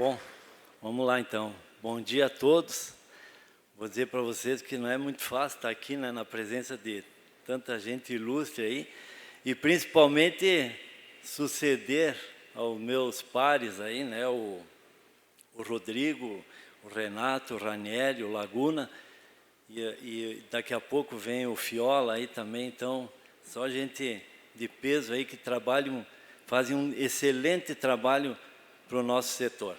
Bom, vamos lá então. Bom dia a todos. Vou dizer para vocês que não é muito fácil estar aqui, né, na presença de tanta gente ilustre aí, e principalmente suceder aos meus pares aí, né, o Rodrigo, o Renato, o Ranieri, o Laguna, e daqui a pouco vem o Fiola aí também. Então, só gente de peso aí que trabalham, fazem um excelente trabalho para o nosso setor.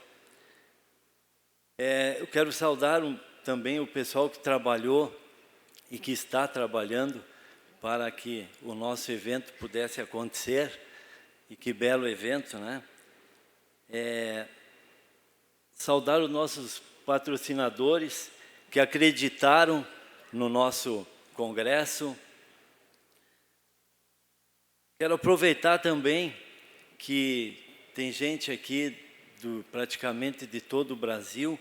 Eu quero saudar também o pessoal que trabalhou e que está trabalhando para que o nosso evento pudesse acontecer, e que belo evento, né? Saudar os nossos patrocinadores que acreditaram no nosso congresso. Quero aproveitar também que tem gente aqui praticamente de todo o Brasil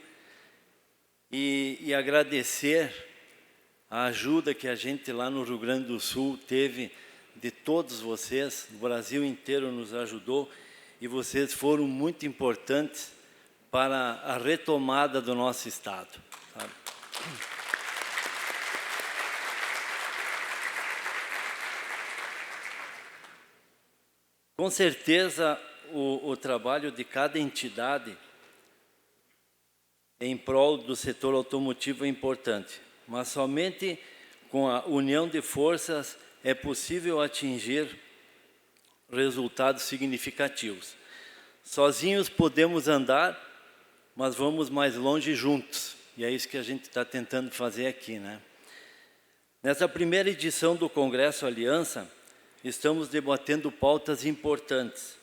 e agradecer a ajuda que a gente lá no Rio Grande do Sul teve de todos vocês. O Brasil inteiro nos ajudou e vocês foram muito importantes para a retomada do nosso estado, sabe? Com certeza, o trabalho de cada entidade em prol do setor automotivo é importante, mas somente com a união de forças é possível atingir resultados significativos. Sozinhos podemos andar, mas vamos mais longe juntos, e é isso que a gente está tentando fazer aqui, né? Nessa primeira edição do Congresso Aliança, estamos debatendo pautas importantes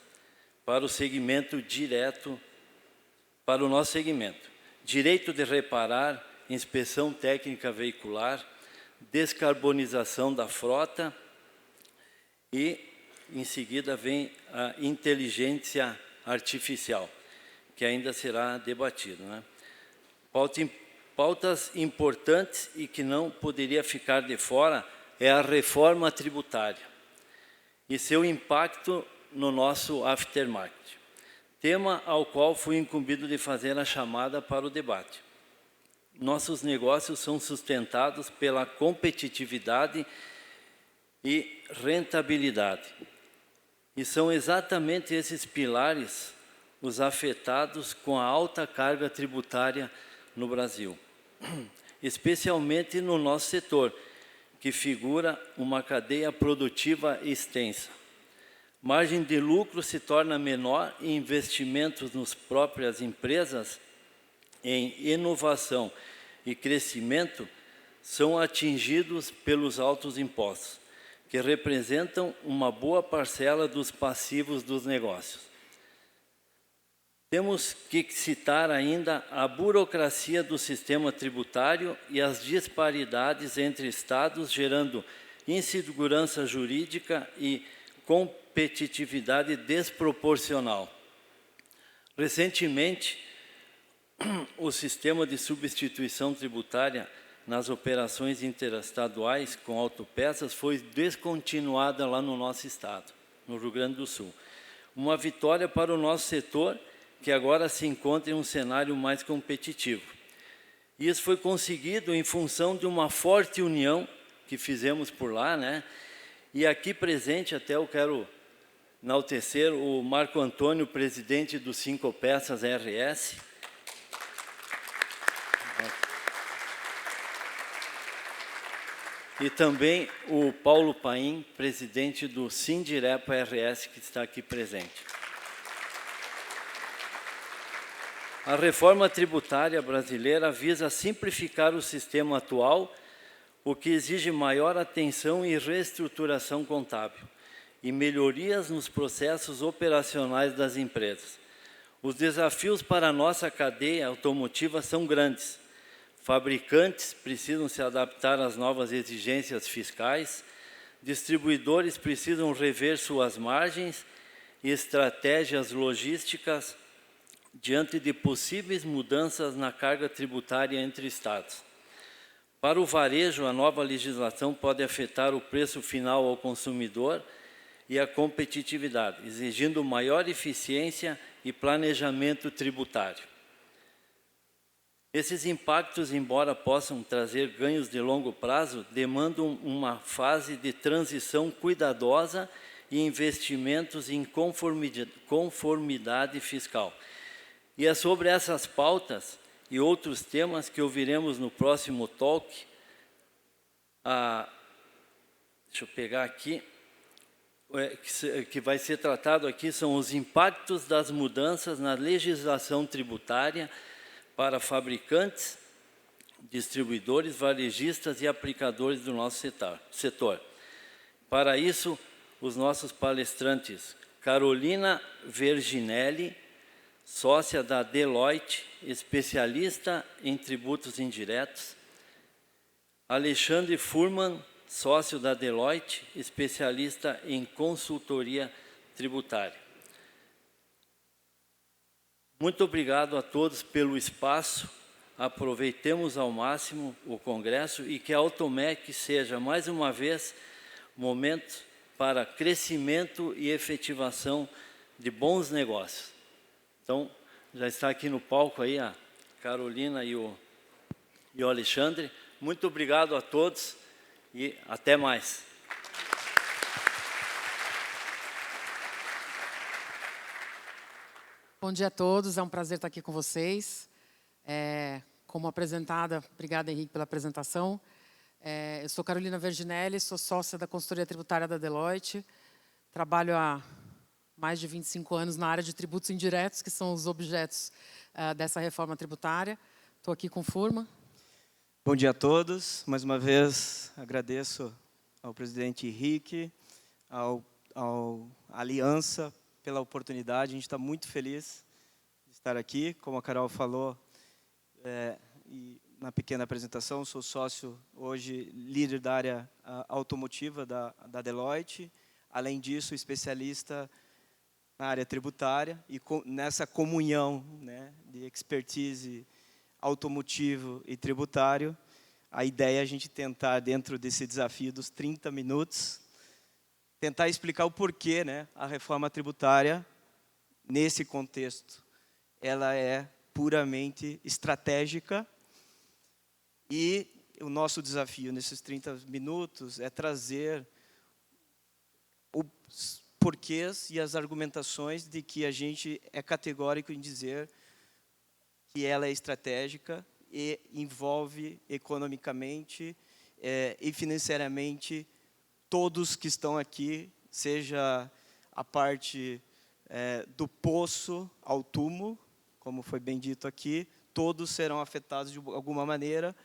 para o segmento direto, para o nosso segmento. Direito de reparar, inspeção técnica veicular, descarbonização da frota e, em seguida, vem a inteligência artificial, que ainda será debatido, né? Pautas importantes e que não poderia ficar de fora é a reforma tributária e seu impacto no nosso aftermarket, tema ao qual fui incumbido de fazer a chamada para o debate. Nossos negócios são sustentados pela competitividade e rentabilidade, e são exatamente esses pilares os afetados com a alta carga tributária no Brasil, especialmente no nosso setor, que figura uma cadeia produtiva extensa. Margem de lucro se torna menor e investimentos nas próprias empresas em inovação e crescimento são atingidos pelos altos impostos, que representam uma boa parcela dos passivos dos negócios. Temos que citar ainda a burocracia do sistema tributário e as disparidades entre estados, gerando insegurança jurídica e competitividade desproporcional. Recentemente, o sistema de substituição tributária nas operações interestaduais com autopeças foi descontinuada lá no nosso estado, no Rio Grande do Sul. Uma vitória para o nosso setor, que agora se encontra em um cenário mais competitivo. Isso foi conseguido em função de uma forte união que fizemos por lá, né? E aqui presente, até eu quero enaltecer o Marco Antônio, presidente do Cinco Peças RS. E também o Paulo Paim, presidente do Sindirepa RS, que está aqui presente. A reforma tributária brasileira visa simplificar o sistema atual, o que exige maior atenção e reestruturação contábil e melhorias nos processos operacionais das empresas. Os desafios para a nossa cadeia automotiva são grandes. Fabricantes precisam se adaptar às novas exigências fiscais, distribuidores precisam rever suas margens e estratégias logísticas diante de possíveis mudanças na carga tributária entre estados. Para o varejo, a nova legislação pode afetar o preço final ao consumidor e a competitividade, exigindo maior eficiência e planejamento tributário. Esses impactos, embora possam trazer ganhos de longo prazo, demandam uma fase de transição cuidadosa e investimentos em conformidade fiscal. E é sobre essas pautas e outros temas que ouviremos no próximo talk. Deixa eu pegar aqui. Que vai ser tratado aqui são os impactos das mudanças na legislação tributária para fabricantes, distribuidores, varejistas e aplicadores do nosso setor. Para isso, os nossos palestrantes, Carolina Verginelli, sócia da Deloitte, especialista em tributos indiretos, Alexandre Furman, sócio da Deloitte, especialista em consultoria tributária. Muito obrigado a todos pelo espaço, aproveitemos ao máximo o congresso e que a Automec seja, mais uma vez, momento para crescimento e efetivação de bons negócios. Então, já está aqui no palco aí a Carolina e o Alexandre. Muito obrigado a todos e até mais. Bom dia a todos, é um prazer estar aqui com vocês. Como apresentada, obrigada, Henrique, pela apresentação. Eu sou Carolina Verginelli, sou sócia da consultoria tributária da Deloitte. Trabalho há mais de 25 anos na área de tributos indiretos, que são os objetos dessa reforma tributária. Estou aqui com o Furman. Bom dia a todos. Mais uma vez, agradeço ao presidente Henrique, à Aliança, pela oportunidade. A gente está muito feliz de estar aqui. Como a Carol falou, e na pequena apresentação, sou sócio hoje, líder da área automotiva da Deloitte. Além disso, especialista na área tributária e nessa comunhão, né, de expertise automotivo e tributário, a ideia é a gente tentar, dentro desse desafio dos 30 minutos, tentar explicar o porquê, né, a reforma tributária, nesse contexto, ela é puramente estratégica e o nosso desafio nesses 30 minutos é trazer os porquês e as argumentações de que a gente é categórico em dizer que ela é estratégica e envolve economicamente e financeiramente todos que estão aqui, seja a parte do poço ao túmulo, como foi bem dito aqui, todos serão afetados de alguma maneira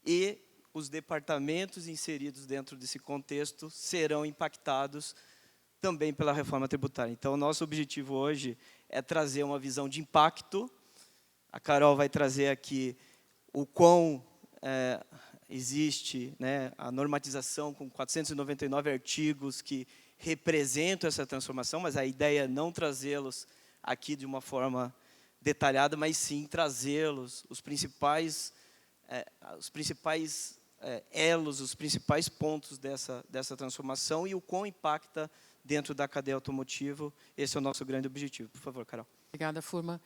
e os departamentos inseridos dentro desse contexto serão impactados também pela reforma tributária. Então, o nosso objetivo hoje é trazer uma visão de impacto. A Carol vai trazer aqui o quão existe, né, a normatização com 499 artigos que representam essa transformação, mas a ideia é não trazê-los aqui de uma forma detalhada, mas sim trazê-los, os principais elos, os principais pontos dessa transformação e o quão impacta dentro da cadeia automotiva. Esse é o nosso grande objetivo. Por favor, Carol. Obrigada, Furman.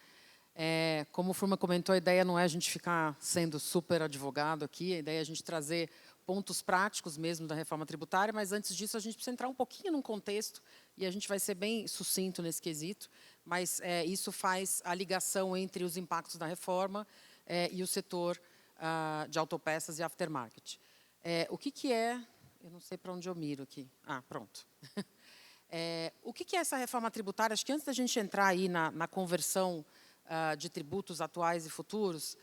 Como o Furman comentou, a ideia não é a gente ficar sendo super advogado aqui, a ideia é a gente trazer pontos práticos mesmo da reforma tributária, mas antes disso a gente precisa entrar um pouquinho num contexto e a gente vai ser bem sucinto nesse quesito, mas isso faz a ligação entre os impactos da reforma e o setor de autopeças e aftermarket. O que é... Eu não sei para onde eu miro aqui. Pronto. O que é essa reforma tributária? Acho que antes da gente entrar aí na conversão de tributos atuais e futuros,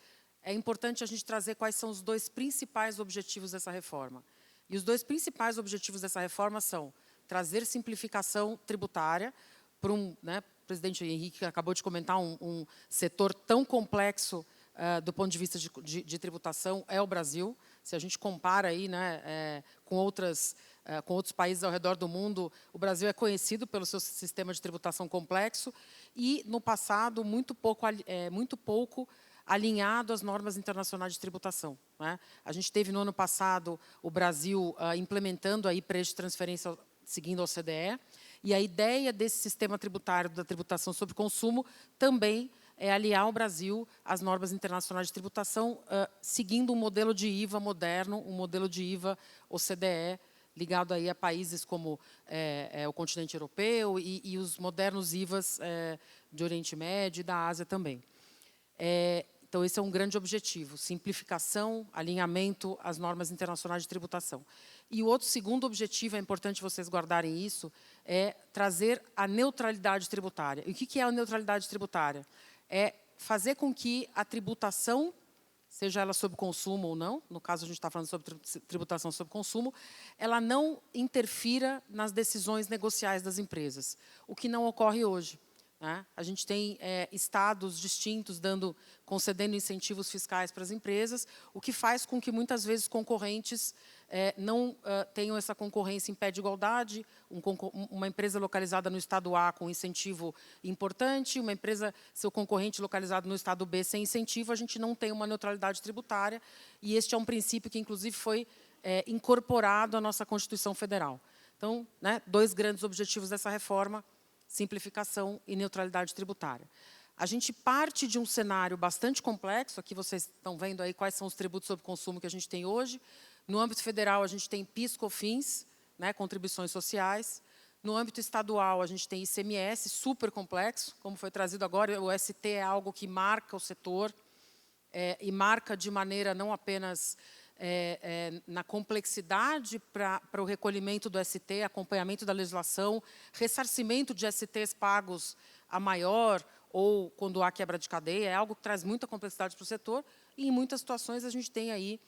é importante a gente trazer quais são os dois principais objetivos dessa reforma. E os dois principais objetivos dessa reforma são trazer simplificação tributária para o presidente Henrique acabou de comentar, um setor tão complexo do ponto de vista de tributação é o Brasil. Se a gente compara aí, com outros países ao redor do mundo, o Brasil é conhecido pelo seu sistema de tributação complexo e, no passado, muito pouco alinhado às normas internacionais de tributação. A gente teve, no ano passado, o Brasil implementando aí preço de transferência seguindo a OCDE, E a ideia desse sistema tributário da tributação sobre consumo também é aliar o Brasil às normas internacionais de tributação, seguindo um modelo de IVA moderno, um modelo de IVA OCDE, ligado aí a países como o continente europeu e os modernos IVAs de Oriente Médio e da Ásia também. Então, esse é um grande objetivo, simplificação, alinhamento às normas internacionais de tributação. E o outro segundo objetivo, é importante vocês guardarem isso, é trazer a neutralidade tributária. E o que é a neutralidade tributária? É fazer com que a tributação, seja ela sobre consumo ou não, no caso a gente está falando sobre tributação sobre consumo, ela não interfira nas decisões negociais das empresas, o que não ocorre hoje. Né? A gente tem estados distintos concedendo incentivos fiscais para as empresas, o que faz com que muitas vezes concorrentes não tenham essa concorrência em pé de igualdade, uma empresa localizada no estado A com incentivo importante, seu concorrente localizado no estado B sem incentivo, a gente não tem uma neutralidade tributária, e este é um princípio que, inclusive, foi incorporado à nossa Constituição Federal. Então, né, 2 grandes objetivos dessa reforma: simplificação e neutralidade tributária. A gente parte de um cenário bastante complexo, aqui vocês estão vendo aí quais são os tributos sobre consumo que a gente tem hoje. No âmbito federal, a gente tem PIS, COFINS, né, contribuições sociais. No âmbito estadual, a gente tem ICMS, super complexo, como foi trazido agora. O ST é algo que marca o setor, e marca de maneira não apenas na complexidade para o recolhimento do ST, acompanhamento da legislação, ressarcimento de STs pagos a maior ou quando há quebra de cadeia, é algo que traz muita complexidade para o setor, e em muitas situações a gente tem aí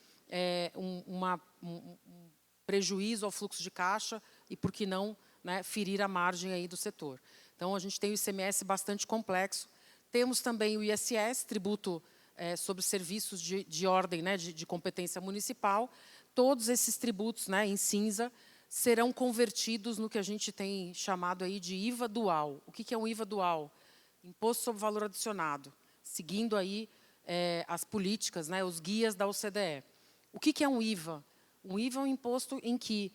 um prejuízo ao fluxo de caixa e, por que não, né, ferir a margem aí do setor. Então, a gente tem o ICMS bastante complexo. Temos também o ISS, tributo sobre serviços de ordem, né, de competência municipal. Todos esses tributos, né, em cinza serão convertidos no que a gente tem chamado aí de IVA dual. O que é um IVA dual? Imposto sobre valor adicionado, seguindo aí as políticas, né, os guias da OCDE. O que é um IVA? Um IVA é um imposto em que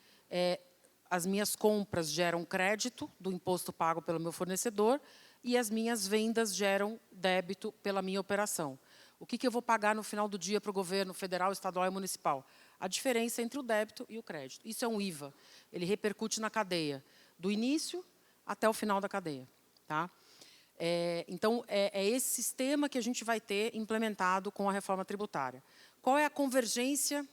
as minhas compras geram crédito do imposto pago pelo meu fornecedor e as minhas vendas geram débito pela minha operação. O que eu vou pagar no final do dia para o governo federal, estadual e municipal? A diferença entre o débito e o crédito. Isso é um IVA. Ele repercute na cadeia, do início até o final da cadeia. Tá? Então, é esse sistema que a gente vai ter implementado com a reforma tributária. Qual é a convergência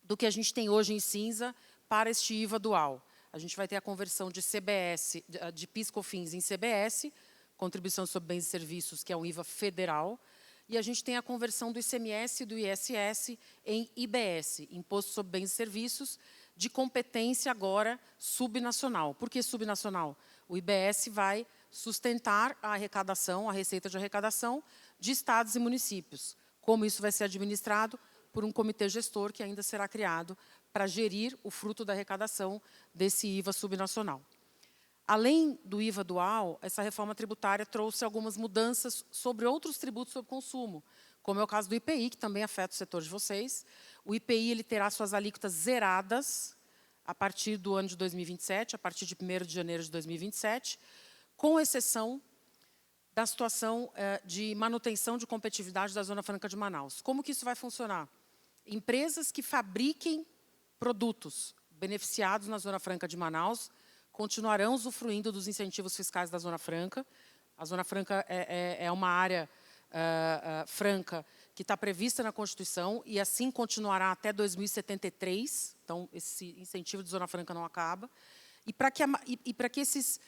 do que a gente tem hoje em cinza para este IVA dual? A gente vai ter a conversão de CBS, de PIS/COFINS em CBS, contribuição sobre bens e serviços, que é um IVA federal, e a gente tem a conversão do ICMS e do ISS em IBS, Imposto sobre Bens e Serviços, de competência agora subnacional. Por que subnacional? O IBS vai sustentar a arrecadação, a receita de arrecadação de estados e municípios. Como isso vai ser administrado? Por um comitê gestor que ainda será criado para gerir o fruto da arrecadação desse IVA subnacional. Além do IVA dual, essa reforma tributária trouxe algumas mudanças sobre outros tributos sobre consumo, como é o caso do IPI, que também afeta o setor de vocês. O IPI ele terá suas alíquotas zeradas a partir do ano de 2027, a partir de 1º de janeiro de 2027, com exceção da situação de manutenção de competitividade da Zona Franca de Manaus. Como que isso vai funcionar? Empresas que fabriquem produtos beneficiados na Zona Franca de Manaus continuarão usufruindo dos incentivos fiscais da Zona Franca. A Zona Franca é uma área franca que está prevista na Constituição e assim continuará até 2073. Então, esse incentivo de Zona Franca não acaba. E para que esses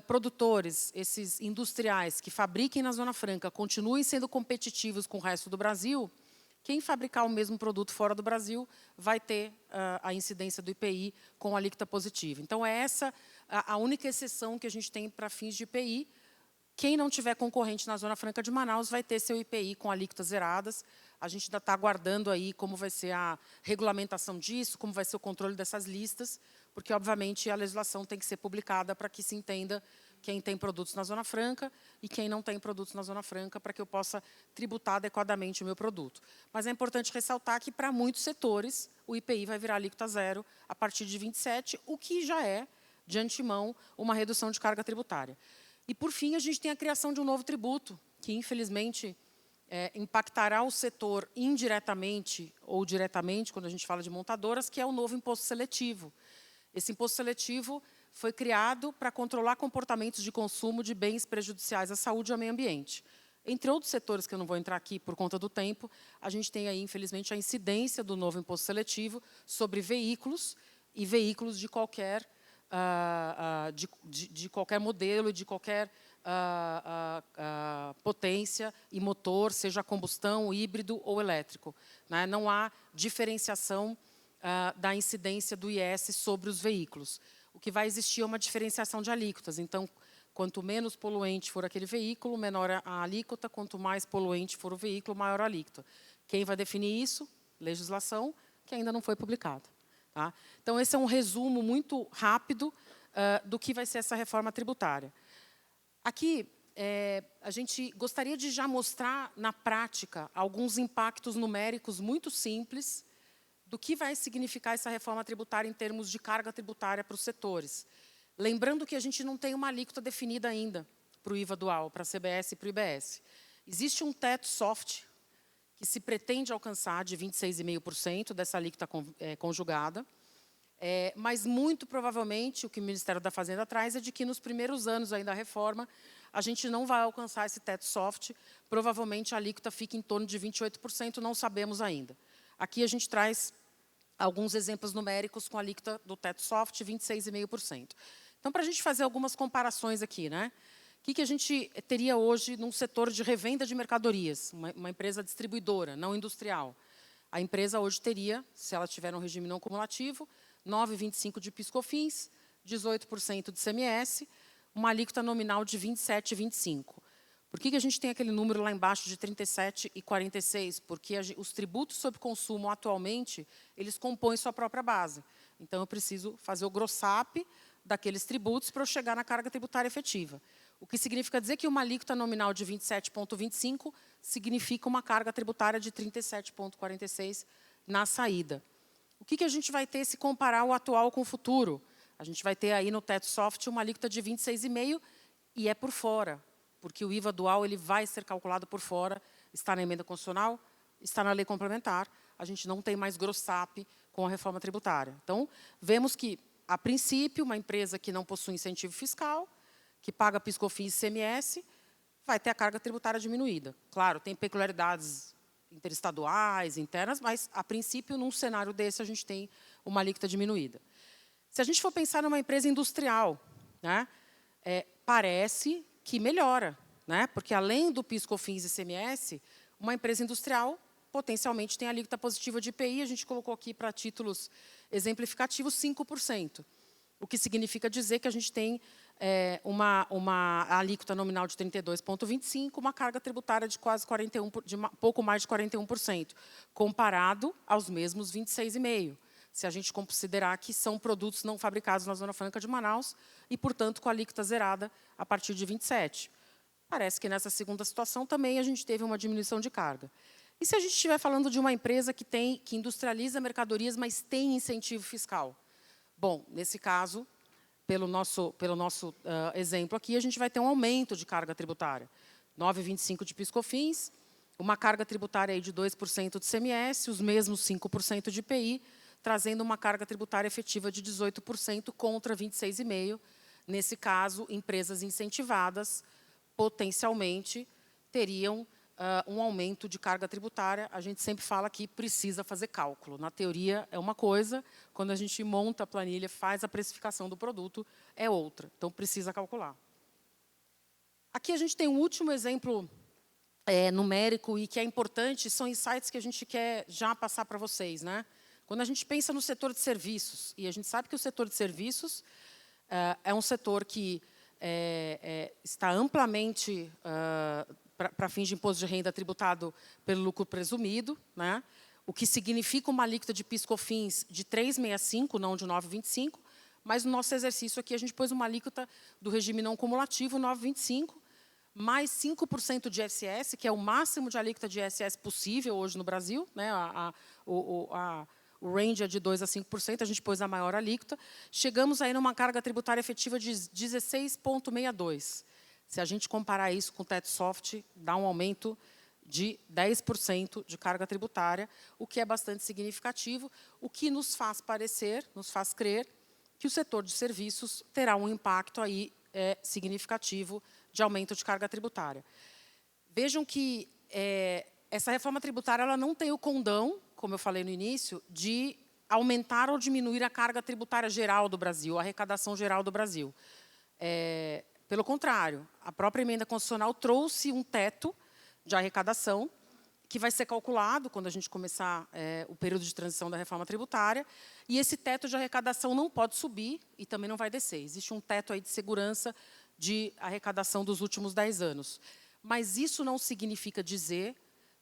produtores, esses industriais que fabriquem na Zona Franca continuem sendo competitivos com o resto do Brasil, quem fabricar o mesmo produto fora do Brasil vai ter a incidência do IPI com alíquota positiva. Então, é essa a única exceção que a gente tem para fins de IPI. Quem não tiver concorrente na Zona Franca de Manaus vai ter seu IPI com alíquotas zeradas. A gente ainda está aguardando aí como vai ser a regulamentação disso, como vai ser o controle dessas listas, porque, obviamente, a legislação tem que ser publicada para que se entenda quem tem produtos na Zona Franca e quem não tem produtos na Zona Franca, para que eu possa tributar adequadamente o meu produto. Mas é importante ressaltar que, para muitos setores, o IPI vai virar alíquota zero a partir de 27, o que já é de antemão, uma redução de carga tributária. E, por fim, a gente tem a criação de um novo tributo, que, infelizmente, impactará o setor indiretamente ou diretamente, quando a gente fala de montadoras, que é o novo imposto seletivo. Esse imposto seletivo foi criado para controlar comportamentos de consumo de bens prejudiciais à saúde e ao meio ambiente. Entre outros setores, que eu não vou entrar aqui por conta do tempo, a gente tem aí, infelizmente, a incidência do novo imposto seletivo sobre veículos e veículos de qualquer, de qualquer modelo e de qualquer potência e motor, seja combustão, híbrido ou elétrico, né? Não há diferenciação da incidência do IS sobre os veículos. O que vai existir é uma diferenciação de alíquotas. Então, quanto menos poluente for aquele veículo, menor a alíquota. Quanto mais poluente for o veículo, maior a alíquota. Quem vai definir isso? Legislação, que ainda não foi publicada. Tá? Então, esse é um resumo muito rápido do que vai ser essa reforma tributária. Aqui, a gente gostaria de já mostrar, na prática, alguns impactos numéricos muito simples do que vai significar essa reforma tributária em termos de carga tributária para os setores. Lembrando que a gente não tem uma alíquota definida ainda para o IVA dual, para a CBS e para o IBS. Existe um teto soft que se pretende alcançar de 26,5% dessa alíquota conjugada, mas muito provavelmente o que o Ministério da Fazenda traz é de que nos primeiros anos ainda da reforma a gente não vai alcançar esse teto soft, provavelmente a alíquota fica em torno de 28%, não sabemos ainda. Aqui a gente traz alguns exemplos numéricos com a alíquota do teto soft, 26,5%. Então, para a gente fazer algumas comparações aqui, né? O que a gente teria hoje num setor de revenda de mercadorias, uma empresa distribuidora, não industrial? A empresa hoje teria, se ela tiver um regime não cumulativo, 9,25% de PIS/COFINS, 18% de ICMS, uma alíquota nominal de 27,25%. Por que a gente tem aquele número lá embaixo de 37 e 46? Porque os tributos sobre consumo, atualmente, eles compõem sua própria base. Então, eu preciso fazer o grossap daqueles tributos para eu chegar na carga tributária efetiva. O que significa dizer que uma alíquota nominal de 27,25 significa uma carga tributária de 37,46 na saída. O que a gente vai ter se comparar o atual com o futuro? A gente vai ter aí no teto soft uma alíquota de 26,5% e é por fora, porque o IVA dual ele vai ser calculado por fora, está na emenda constitucional, está na lei complementar, a gente não tem mais grossap com a reforma tributária. Então, vemos que, a princípio, uma empresa que não possui incentivo fiscal, que paga PIS/COFINS e ICMS, vai ter a carga tributária diminuída. Claro, tem peculiaridades interestaduais, internas, mas, a princípio, num cenário desse, a gente tem uma alíquota diminuída. Se a gente for pensar numa empresa industrial, né, parece que melhora, né? Porque, além do PIS/COFINS e ICMS, uma empresa industrial potencialmente tem alíquota positiva de IPI, a gente colocou aqui para títulos exemplificativos 5%, o que significa dizer que a gente tem uma alíquota nominal de 32,25%, uma carga tributária de quase 41%, de pouco mais de 41%, comparado aos mesmos 26,5%. Se a gente considerar que são produtos não fabricados na Zona Franca de Manaus e, portanto, com a alíquota zerada a partir de 27%. Parece que nessa segunda situação também a gente teve uma diminuição de carga. E se a gente estiver falando de uma empresa que industrializa mercadorias, mas tem incentivo fiscal? Bom, nesse caso, pelo nosso exemplo aqui, a gente vai ter um aumento de carga tributária. 9,25% de PIS/COFINS, uma carga tributária aí de 2% de ICMS, os mesmos 5% de IPI, trazendo uma carga tributária efetiva de 18% contra 26,5%. Nesse caso, empresas incentivadas, potencialmente, teriam um aumento de carga tributária. A gente sempre fala que precisa fazer cálculo. Na teoria, é uma coisa, quando a gente monta a planilha, faz a precificação do produto, é outra. Então, precisa calcular. Aqui a gente tem um último exemplo numérico e que é importante, são insights que a gente quer já passar para vocês, né? Quando a gente pensa no setor de serviços, e a gente sabe que o setor de serviços é um setor que está amplamente, para fins de imposto de renda, tributado pelo lucro presumido, né? O que significa uma alíquota de PIS/COFINS de 3,65%, não de 9,25%, mas no nosso exercício aqui a gente pôs uma alíquota do regime não cumulativo, 9,25%, mais 5% de ISS, que é o máximo de alíquota de ISS possível hoje no Brasil, né? o range é de 2% a 5%, a gente pôs a maior alíquota, chegamos aí numa carga tributária efetiva de 16,62%. Se a gente comparar isso com o teto soft, dá um aumento de 10% de carga tributária, o que é bastante significativo, o que nos faz parecer, nos faz crer, que o setor de serviços terá um impacto aí, significativo de aumento de carga tributária. Vejam que essa reforma tributária ela não tem o condão, como eu falei no início, de aumentar ou diminuir a carga tributária geral do Brasil, a arrecadação geral do Brasil. Pelo contrário, a própria emenda constitucional trouxe um teto de arrecadação que vai ser calculado quando a gente começar o período de transição da reforma tributária, e esse teto de arrecadação não pode subir e também não vai descer. Existe um teto aí de segurança de arrecadação dos últimos 10 anos. Mas isso não significa dizer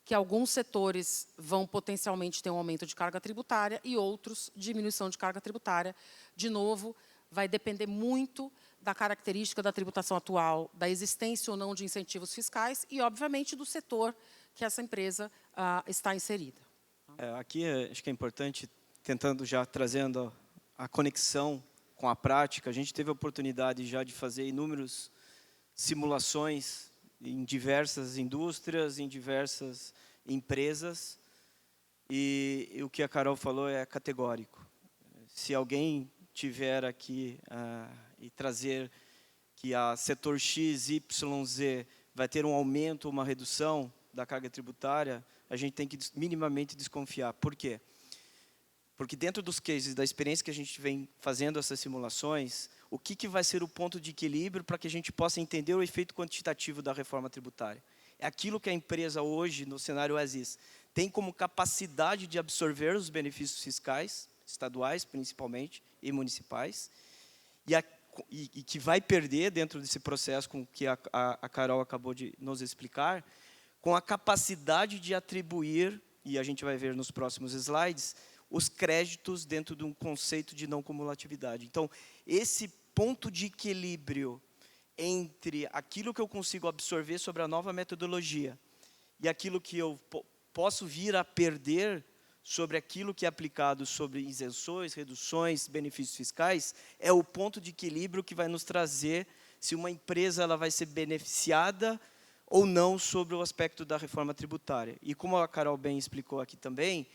que alguns setores vão potencialmente ter um aumento de carga tributária e outros diminuição de carga tributária. De novo, vai depender muito da característica da tributação atual, da existência ou não de incentivos fiscais e, obviamente, do setor que essa empresa está inserida. Aqui acho que é importante, tentando já trazendo a conexão com a prática, a gente teve a oportunidade já de fazer inúmeras simulações em diversas indústrias, em diversas empresas, e o que a Carol falou é categórico. Se alguém tiver aqui e trazer que a setor X, Y, Z vai ter um aumento, uma redução da carga tributária, a gente tem que minimamente desconfiar. Por quê? Porque dentro dos cases, da experiência que a gente vem fazendo essas simulações, o que vai ser o ponto de equilíbrio para que a gente possa entender o efeito quantitativo da reforma tributária? É aquilo que a empresa hoje, no cenário as-is, tem como capacidade de absorver os benefícios fiscais, estaduais principalmente, e municipais, e que vai perder dentro desse processo com que a Carol acabou de nos explicar, com a capacidade de atribuir, e a gente vai ver nos próximos slides, os créditos dentro de um conceito de não cumulatividade. Então, esse ponto de equilíbrio entre aquilo que eu consigo absorver sobre a nova metodologia e aquilo que eu posso vir a perder sobre aquilo que é aplicado sobre isenções, reduções, benefícios fiscais, é o ponto de equilíbrio que vai nos trazer se uma empresa ela vai ser beneficiada ou não sobre o aspecto da reforma tributária. E como a Carol bem explicou aqui também,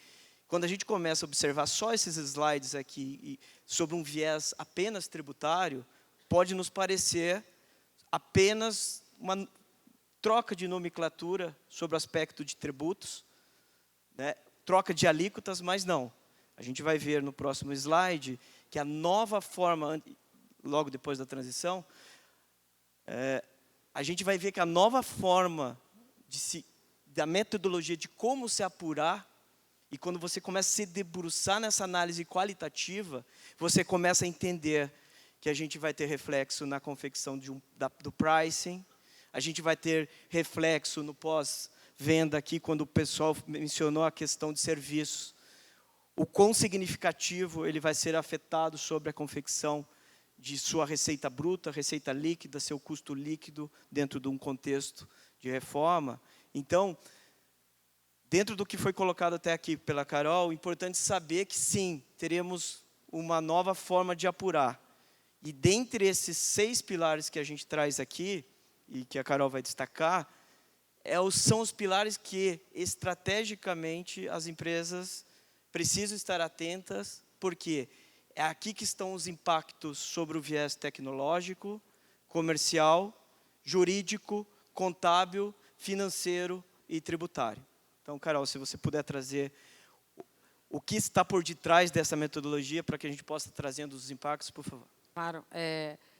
quando a gente começa a observar só esses slides aqui sobre um viés apenas tributário, pode nos parecer apenas uma troca de nomenclatura sobre o aspecto de tributos, né? Troca de alíquotas, mas não. A gente vai ver no próximo slide que a nova forma, logo depois da transição, a gente vai ver que a nova forma da metodologia de como se apurar, e quando você começa a se debruçar nessa análise qualitativa, você começa a entender que a gente vai ter reflexo na confecção do pricing, a gente vai ter reflexo no pós-venda aqui, quando o pessoal mencionou a questão de serviços. O quão significativo ele vai ser afetado sobre a confecção de sua receita bruta, receita líquida, seu custo líquido, dentro de um contexto de reforma. Então, dentro do que foi colocado até aqui pela Carol, é importante saber que, sim, teremos uma nova forma de apurar. E dentre esses 6 pilares que a gente traz aqui, e que a Carol vai destacar, são os pilares que, estrategicamente, as empresas precisam estar atentas, porque é aqui que estão os impactos sobre o viés tecnológico, comercial, jurídico, contábil, financeiro e tributário. Então, Carol, se você puder trazer o que está por detrás dessa metodologia para que a gente possa estar trazendo os impactos, por favor. Claro.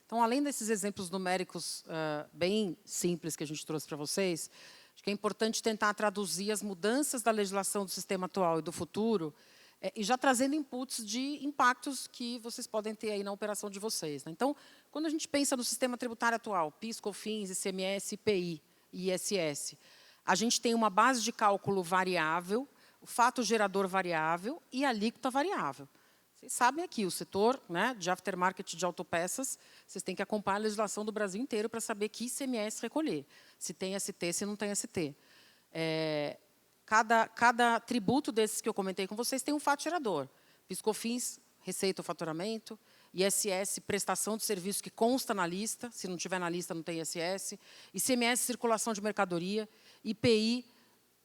Então, além desses exemplos numéricos bem simples que a gente trouxe para vocês, acho que é importante tentar traduzir as mudanças da legislação do sistema atual e do futuro, e já trazendo inputs de impactos que vocês podem ter aí na operação de vocês, né? Então, quando a gente pensa no sistema tributário atual, PIS, COFINS, ICMS, IPI e ISS, a gente tem uma base de cálculo variável, o fato gerador variável e a alíquota variável. Vocês sabem aqui, o setor, né, de aftermarket de autopeças, vocês têm que acompanhar a legislação do Brasil inteiro para saber que ICMS recolher. Se tem ST, se não tem ST. Cada tributo desses que eu comentei com vocês tem um fato gerador. PIS/COFINS, receita ou faturamento, ISS, prestação de serviço que consta na lista, se não tiver na lista não tem ISS, ICMS, circulação de mercadoria, IPI,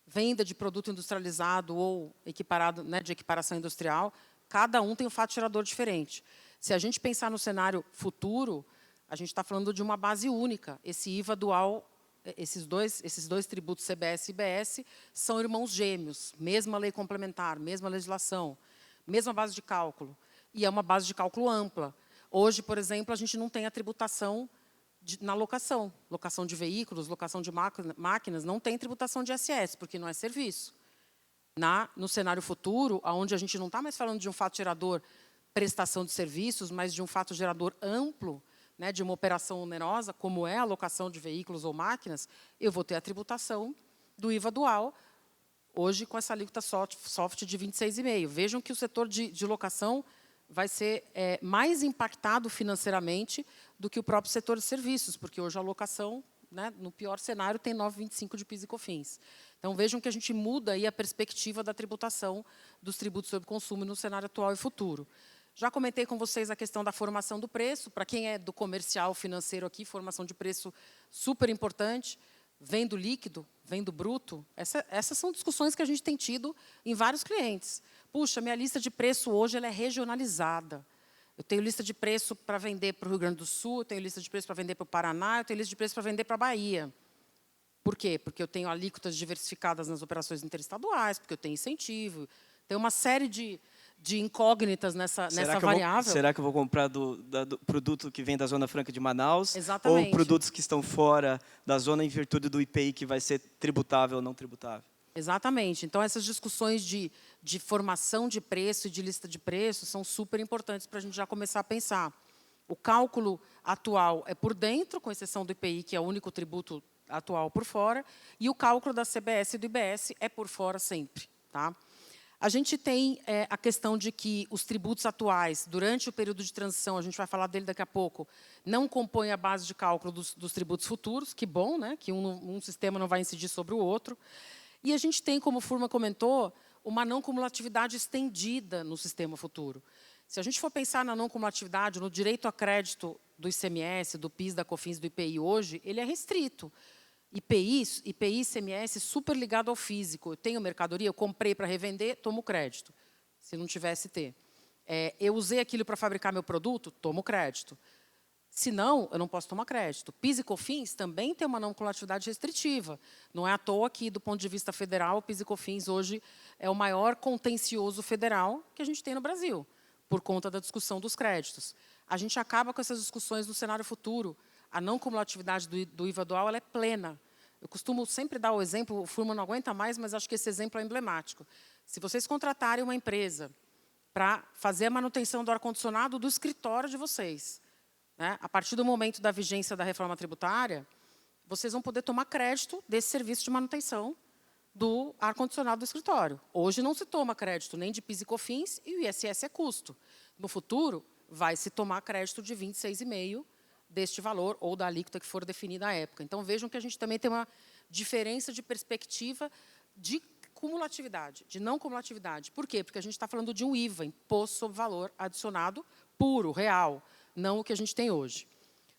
venda de produto industrializado ou equiparado, né, de equiparação industrial, cada um tem um fato gerador diferente. Se a gente pensar no cenário futuro, a gente está falando de uma base única. Esse IVA dual, esses dois tributos, CBS e IBS, são irmãos gêmeos, mesma lei complementar, mesma legislação, mesma base de cálculo. E é uma base de cálculo ampla. Hoje, por exemplo, a gente não tem a tributação na locação. Locação de veículos, locação de máquinas, não tem tributação de ISS, porque não é serviço. No cenário futuro, onde a gente não está mais falando de um fato gerador prestação de serviços, mas de um fato gerador amplo, né, de uma operação onerosa, como é a locação de veículos ou máquinas, eu vou ter a tributação do IVA dual, hoje com essa alíquota soft de 26,5%. Vejam que o setor de locação vai ser mais impactado financeiramente do que o próprio setor de serviços, porque hoje a locação, né, no pior cenário, tem 9,25% de PIS e COFINS. Então, vejam que a gente muda aí a perspectiva da tributação dos tributos sobre consumo no cenário atual e futuro. Já comentei com vocês a questão da formação do preço. Para quem é do comercial financeiro aqui, formação de preço super importante. Vem do líquido, vem do bruto. Essas são discussões que a gente tem tido em vários clientes. Puxa, minha lista de preço hoje ela é regionalizada. Eu tenho lista de preço para vender para o Rio Grande do Sul, eu tenho lista de preço para vender para o Paraná, eu tenho lista de preço para vender para a Bahia. Por quê? Porque eu tenho alíquotas diversificadas nas operações interestaduais, porque eu tenho incentivo. Tem uma série de incógnitas nessa variável. Será que eu vou comprar do produto que vem da Zona Franca de Manaus? Exatamente. Ou produtos que estão fora da zona em virtude do IPI que vai ser tributável ou não tributável? Exatamente. Então, essas discussões de formação de preço e de lista de preços são super importantes para a gente já começar a pensar. O cálculo atual é por dentro, com exceção do IPI, que é o único tributo atual por fora, e o cálculo da CBS e do IBS é por fora sempre. Tá? A gente tem a questão de que os tributos atuais, durante o período de transição, a gente vai falar dele daqui a pouco, não compõem a base de cálculo dos tributos futuros, que bom, né? Que um sistema não vai incidir sobre o outro. E a gente tem, como o Furman comentou, uma não cumulatividade estendida no sistema futuro. Se a gente for pensar na não cumulatividade, no direito a crédito do ICMS, do PIS, da COFINS, do IPI hoje, ele é restrito. IPI, ICMS, super ligado ao físico. Eu tenho mercadoria, eu comprei para revender, tomo crédito. Se não tivesse ST. Eu usei aquilo para fabricar meu produto, tomo crédito. Se não, eu não posso tomar crédito. PIS e COFINS também tem uma não cumulatividade restritiva. Não é à toa que, do ponto de vista federal, o PIS e COFINS hoje é o maior contencioso federal que a gente tem no Brasil, por conta da discussão dos créditos. A gente acaba com essas discussões no cenário futuro. A não cumulatividade do IVA dual ela é plena. Eu costumo sempre dar o exemplo, o Furman não aguenta mais, mas acho que esse exemplo é emblemático. Se vocês contratarem uma empresa para fazer a manutenção do ar-condicionado do escritório de vocês, né, a partir do momento da vigência da reforma tributária, vocês vão poder tomar crédito desse serviço de manutenção do ar-condicionado do escritório. Hoje não se toma crédito nem de PIS e COFINS e o ISS é custo. No futuro, vai se tomar crédito de 26,5% deste valor ou da alíquota que for definida à época. Então, vejam que a gente também tem uma diferença de perspectiva de cumulatividade, de não cumulatividade. Por quê? Porque a gente está falando de um IVA, Imposto sobre Valor Adicionado, puro, real, não o que a gente tem hoje.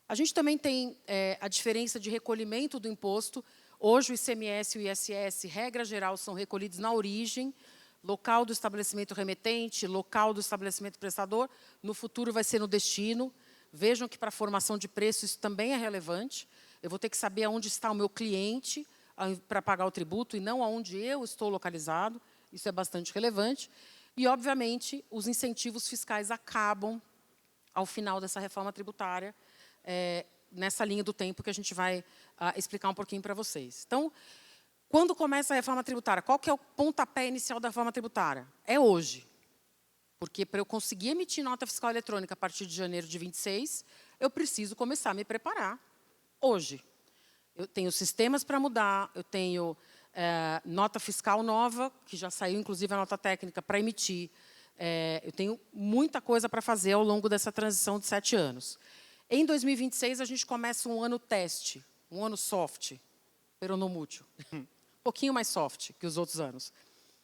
A gente também tem a diferença de recolhimento do imposto. Hoje, o ICMS e o ISS, regra geral, são recolhidos na origem, local do estabelecimento remetente, local do estabelecimento prestador. No futuro, vai ser no destino. Vejam que, para a formação de preço, isso também é relevante. Eu vou ter que saber onde está o meu cliente para pagar o tributo e não aonde eu estou localizado. Isso é bastante relevante. E, obviamente, os incentivos fiscais acabam ao final dessa reforma tributária, nessa linha do tempo que a gente vai explicar um pouquinho para vocês. Então, quando começa a reforma tributária? Qual que é o pontapé inicial da reforma tributária? É hoje. Porque, para eu conseguir emitir nota fiscal eletrônica a partir de janeiro de 26, eu preciso começar a me preparar hoje. Eu tenho sistemas para mudar, eu tenho nota fiscal nova, que já saiu, inclusive, a nota técnica para emitir. Eu tenho muita coisa para fazer ao longo dessa transição de 7 anos. Em 2026, a gente começa um ano teste, um ano soft, peronomútil. pouquinho mais soft que os outros anos.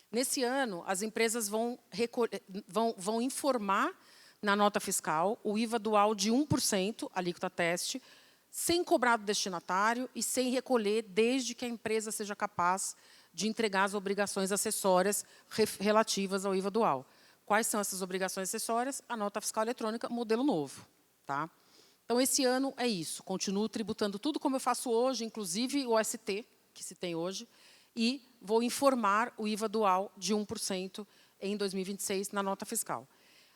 Nesse ano, as empresas vão informar na nota fiscal o IVA dual de 1%, alíquota teste, sem cobrar do destinatário e sem recolher, desde que a empresa seja capaz de entregar as obrigações acessórias relativas ao IVA dual. Quais são essas obrigações acessórias? A nota fiscal eletrônica, modelo novo. Tá? Então, esse ano é isso. Continuo tributando tudo como eu faço hoje, inclusive o ST, que se tem hoje, e vou informar o IVA dual de 1% em 2026 na nota fiscal.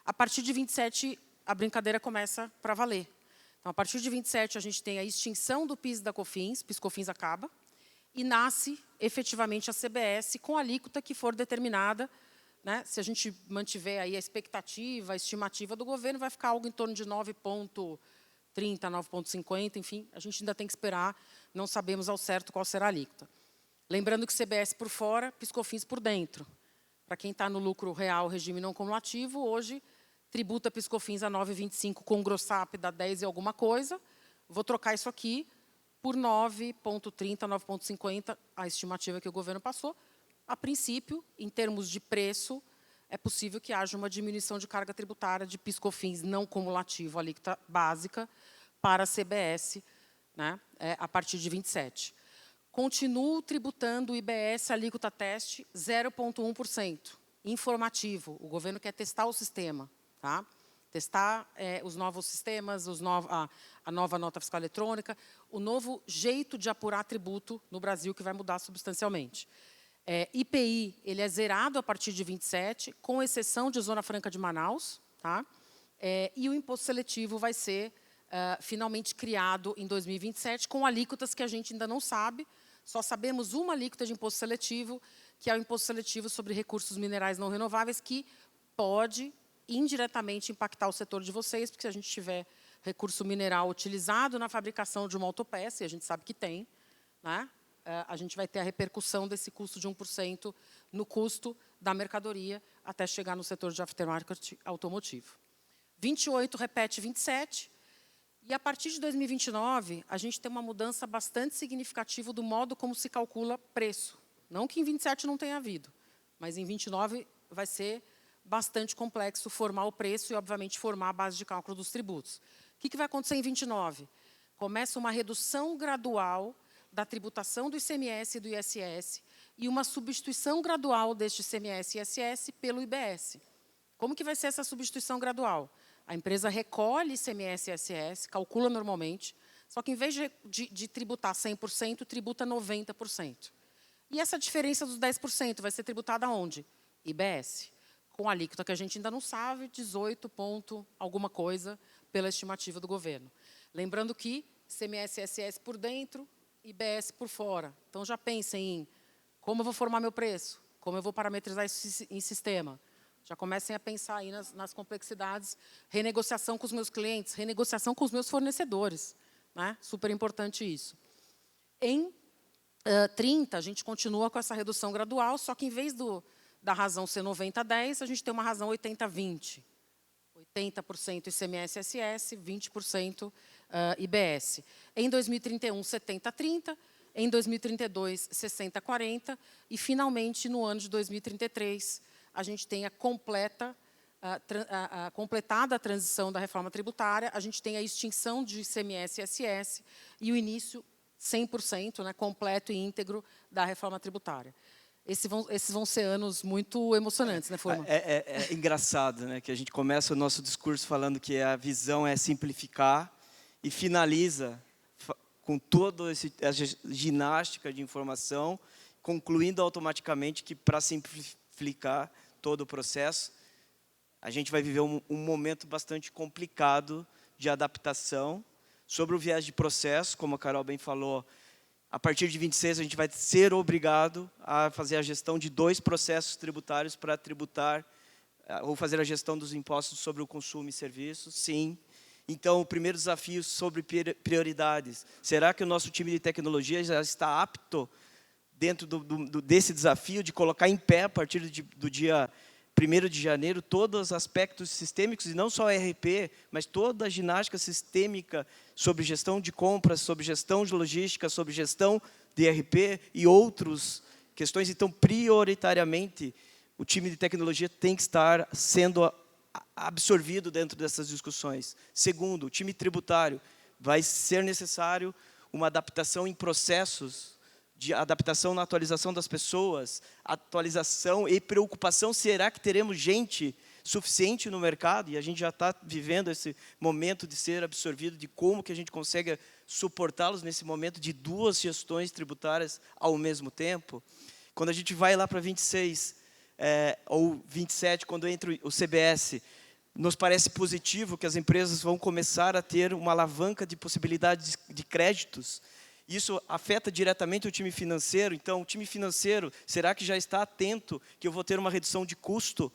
A partir de 27, a brincadeira começa para valer. Então, a partir de 27, a gente tem a extinção do PIS e da COFINS, PIS/COFINS acaba, e nasce efetivamente a CBS com a alíquota que for determinada. Né? Se a gente mantiver aí a expectativa, a estimativa do governo, vai ficar algo em torno de 9,30, 9,50, enfim, a gente ainda tem que esperar, não sabemos ao certo qual será a alíquota. Lembrando que CBS por fora, PIS/COFINS por dentro. Para quem está no lucro real, regime não cumulativo, hoje tributa PIS/COFINS a 9,25 com grossap dá 10 e alguma coisa. Vou trocar isso aqui por 9,30, 9,50, a estimativa que o governo passou. A princípio, em termos de preço, é possível que haja uma diminuição de carga tributária de PIS/COFINS não cumulativo, alíquota básica, para a CBS, né, a partir de 27. Continuo tributando o IBS alíquota teste 0,1%, informativo. O governo quer testar o sistema. Tá? Testar os novos sistemas, a nova nota fiscal eletrônica, o novo jeito de apurar tributo no Brasil, que vai mudar substancialmente. IPI, ele é zerado a partir de 27, com exceção de Zona Franca de Manaus. Tá? E o imposto seletivo vai ser finalmente criado em 2027, com alíquotas que a gente ainda não sabe. Só sabemos uma alíquota de imposto seletivo, que é o imposto seletivo sobre recursos minerais não renováveis, que pode indiretamente impactar o setor de vocês, porque se a gente tiver recurso mineral utilizado na fabricação de uma autopeça, e a gente sabe que tem, né, a gente vai ter a repercussão desse custo de 1% no custo da mercadoria até chegar no setor de aftermarket automotivo. 28 repete 27, e a partir de 2029, a gente tem uma mudança bastante significativa do modo como se calcula preço. Não que em 27 não tenha havido, mas em 29 vai ser bastante complexo formar o preço e, obviamente, formar a base de cálculo dos tributos. O que vai acontecer em 29? Começa uma redução gradual da tributação do ICMS e do ISS e uma substituição gradual deste ICMS e ISS pelo IBS. Como que vai ser essa substituição gradual? A empresa recolhe ICMS e ISS, calcula normalmente, só que, em vez de tributar 100%, tributa 90%. E essa diferença dos 10% vai ser tributada aonde? IBS. Com a alíquota que a gente ainda não sabe, 18 ponto alguma coisa pela estimativa do governo. Lembrando que ICMS e ISS por dentro, IBS por fora. Então, já pensem em como eu vou formar meu preço, como eu vou parametrizar isso em sistema. Já comecem a pensar aí nas complexidades, renegociação com os meus clientes, renegociação com os meus fornecedores. Né? Super importante isso. Em 30, a gente continua com essa redução gradual, só que, em vez da razão ser 90-10, a gente tem uma razão 80-20. 80% ICMS e ISS, 20% IBS. Em 2031, 70-30. Em 2032, 60-40. E, finalmente, no ano de 2033, a gente tem completada a transição da reforma tributária, a gente tem a extinção de ICMS e ISS e o início 100%, né, completo e íntegro da reforma tributária. Esses vão ser anos muito emocionantes, né, Furman? É engraçado, né, que a gente começa o nosso discurso falando que a visão é simplificar e finaliza com toda essa ginástica de informação, concluindo automaticamente que, para simplificar todo o processo, a gente vai viver um momento bastante complicado de adaptação sobre o viés de processo, como a Carol bem falou. A partir de 26, a gente vai ser obrigado a fazer a gestão de 2 processos tributários para tributar, ou fazer a gestão dos impostos sobre o consumo e serviços, sim. Então, o primeiro desafio sobre prioridades. Será que o nosso time de tecnologia já está apto, dentro desse desafio, de colocar em pé, a partir do dia 1º de janeiro, todos os aspectos sistêmicos, e não só ERP, mas toda a ginástica sistêmica sobre gestão de compras, sobre gestão de logística, sobre gestão de ERP e outros questões. Então, prioritariamente, o time de tecnologia tem que estar sendo absorvido dentro dessas discussões. Segundo, o time tributário, vai ser necessário uma adaptação em processos, de adaptação na atualização das pessoas, atualização e preocupação, será que teremos gente suficiente no mercado? E a gente já está vivendo esse momento de ser absorvido, de como que a gente consegue suportá-los nesse momento de 2 gestões tributárias ao mesmo tempo. Quando a gente vai lá para 26 ou 27, quando entra o CBS, nos parece positivo que as empresas vão começar a ter uma alavanca de possibilidades de créditos. Isso afeta diretamente o time financeiro. Então, o time financeiro, será que já está atento que eu vou ter uma redução de custo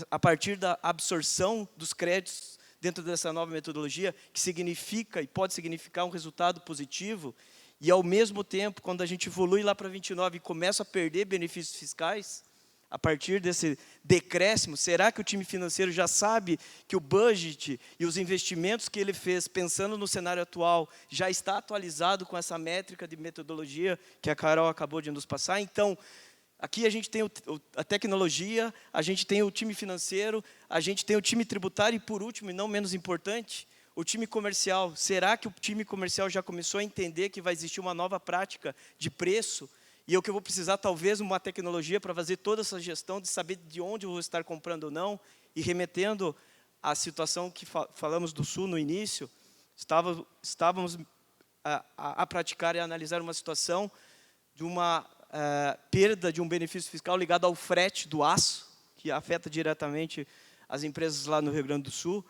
a partir da absorção dos créditos dentro dessa nova metodologia, que significa e pode significar um resultado positivo? E, ao mesmo tempo, quando a gente evolui lá para 29 e começa a perder benefícios fiscais, a partir desse decréscimo, será que o time financeiro já sabe que o budget e os investimentos que ele fez, pensando no cenário atual, já está atualizado com essa métrica de metodologia que a Carol acabou de nos passar? Então, aqui a gente tem a tecnologia, a gente tem o time financeiro, a gente tem o time tributário e, por último, e não menos importante, o time comercial. Será que o time comercial já começou a entender que vai existir uma nova prática de preço? E eu que vou precisar, talvez, uma tecnologia para fazer toda essa gestão, de saber de onde eu vou estar comprando ou não, e remetendo à situação que falamos do Sul no início, estávamos a praticar e a analisar uma situação de uma perda de um benefício fiscal ligado ao frete do aço, que afeta diretamente as empresas lá no Rio Grande do Sul.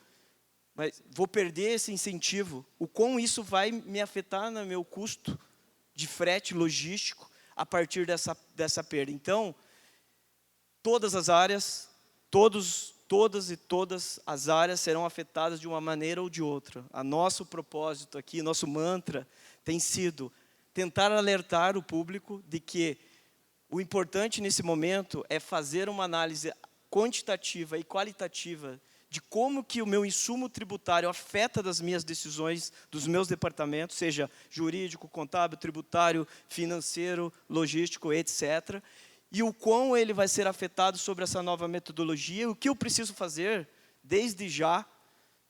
Mas vou perder esse incentivo. O quão isso vai me afetar no meu custo de frete logístico a partir dessa perda. Então, todas as áreas, todas as áreas serão afetadas de uma maneira ou de outra. Nosso propósito aqui, nosso mantra, tem sido tentar alertar o público de que o importante nesse momento é fazer uma análise quantitativa e qualitativa de como que o meu insumo tributário afeta das minhas decisões, dos meus departamentos, seja jurídico, contábil, tributário, financeiro, logístico, etc. E o quão ele vai ser afetado sobre essa nova metodologia, o que eu preciso fazer, desde já,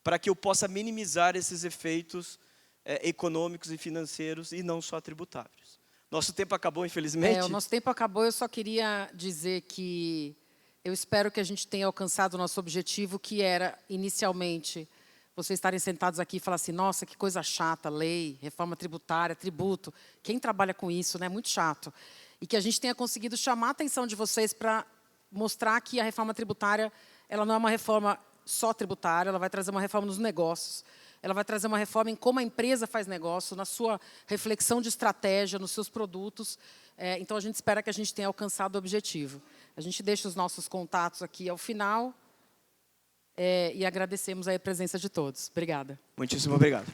para que eu possa minimizar esses efeitos econômicos e financeiros, e não só tributários. Nosso tempo acabou, infelizmente. O nosso tempo acabou, eu só queria dizer que eu espero que a gente tenha alcançado o nosso objetivo, que era, inicialmente, vocês estarem sentados aqui e falar assim, nossa, que coisa chata, lei, reforma tributária, tributo. Quem trabalha com isso, né? Muito chato. E que a gente tenha conseguido chamar a atenção de vocês para mostrar que a reforma tributária, ela não é uma reforma só tributária, ela vai trazer uma reforma nos negócios. Ela vai trazer uma reforma em como a empresa faz negócio, na sua reflexão de estratégia, nos seus produtos. Então, a gente espera que a gente tenha alcançado o objetivo. A gente deixa os nossos contatos aqui ao final e agradecemos aí a presença de todos. Obrigada. Muitíssimo obrigado.